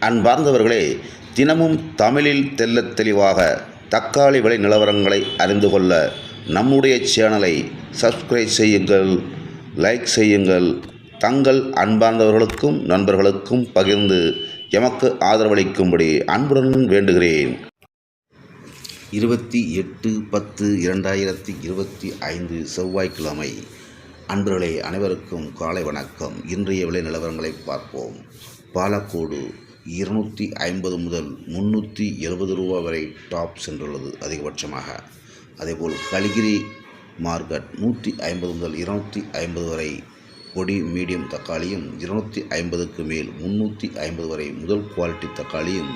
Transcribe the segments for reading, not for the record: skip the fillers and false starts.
அன்பார்ந்தவர்களே, தினமும் தமிழில் தெள்ளத் தெளிவாக தக்காளி விலை நிலவரங்களை அறிந்து கொள்ள நம்முடைய சேனலை சப்ஸ்கிரைப் செய்யுங்கள், லைக் செய்யுங்கள். தங்கள் அன்பார்ந்தவர்களுக்கும் நண்பர்களுக்கும் பகிர்ந்து எமக்கு ஆதரவளிக்கும்படி அன்புடன் வேண்டுகிறேன். 28/10/2025 செவ்வாய்க்கிழமை. அன்பர்களே அனைவருக்கும் காலை வணக்கம். இன்றைய விலை நிலவரங்களை பார்ப்போம். பாலக்கோடு 250 முதல் 370 ரூபா வரை டாப் சென்றுள்ளது அதிகபட்சமாக. அதேபோல் கலிகிரி மார்க்கெட் 150 முதல் 250 வரை பொடி மீடியம் தக்காளியும், 250க்கு மேல் 350 வரை முதல் குவாலிட்டி தக்காளியும்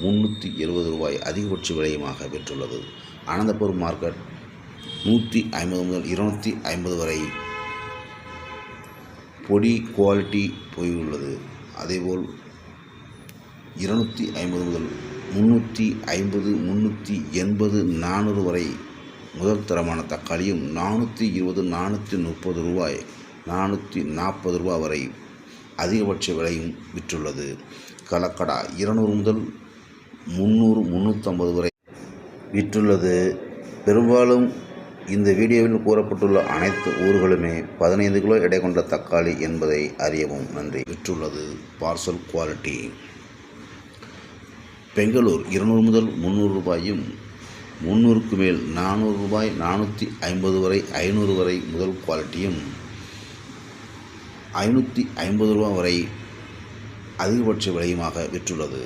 370 ரூபாய் அதிகபட்ச விலையுமாக பெற்றுள்ளது. அனந்தபுரம் மார்க்கெட் 150 முதல் 250 வரை பொடி குவாலிட்டி போயுள்ளது. அதேபோல் 250 முதல் 350, 380, 400 வரை முதல் தரமான தக்காளியும் 420, 430 ரூபாய், 440 ரூபா வரை அதிகபட்ச விலையும் விற்றுள்ளது. கலக்கடா 200 முதல் 300, 350 வரை விற்றுள்ளது. பெரும்பாலும் இந்த வீடியோவில் கூறப்பட்டுள்ள அனைத்து ஊர்களுமே 15 கிலோ எடை கொண்ட தக்காளி என்பதை அறியவும் நன்றி. விற்றுள்ளது பார்சல் குவாலிட்டி. பெங்களூர் 200 முதல் 300 ரூபாயும், 300க்கு மேல் 400 ரூபாய், 450 வரை 500 வரை முதல் குவாலிட்டியும், 550 ரூபா வரை அதிகபட்ச விலையுமாக விற்றுள்ளது.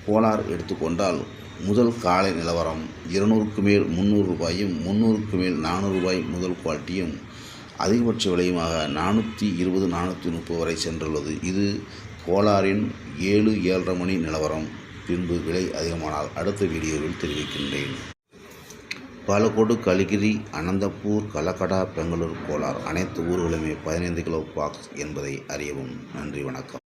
கோலார் எடுத்துக்கொண்டால் முதல் காலை நிலவரம் 200க்கு மேல் 300 ரூபாயும், 300க்கு மேல் 400 ரூபாய் முதல் குவாலிட்டியும், அதிகபட்ச விலையுமாக 420, 430 வரை சென்றுள்ளது. இது கோலாரின் 7-7:30 மணி நிலவரம். பின்பு விலை அதிகமானால் அடுத்த வீடியோவில் தெரிவிக்கின்றேன். பாலக்கோடு, கலிகிரி, அனந்தபூர், கலக்கடா, பெங்களூர், கோலார் அனைத்து ஊர்களுமே 15 கிலோ பாக்ஸ் என்பதை அறியவும். நன்றி, வணக்கம்.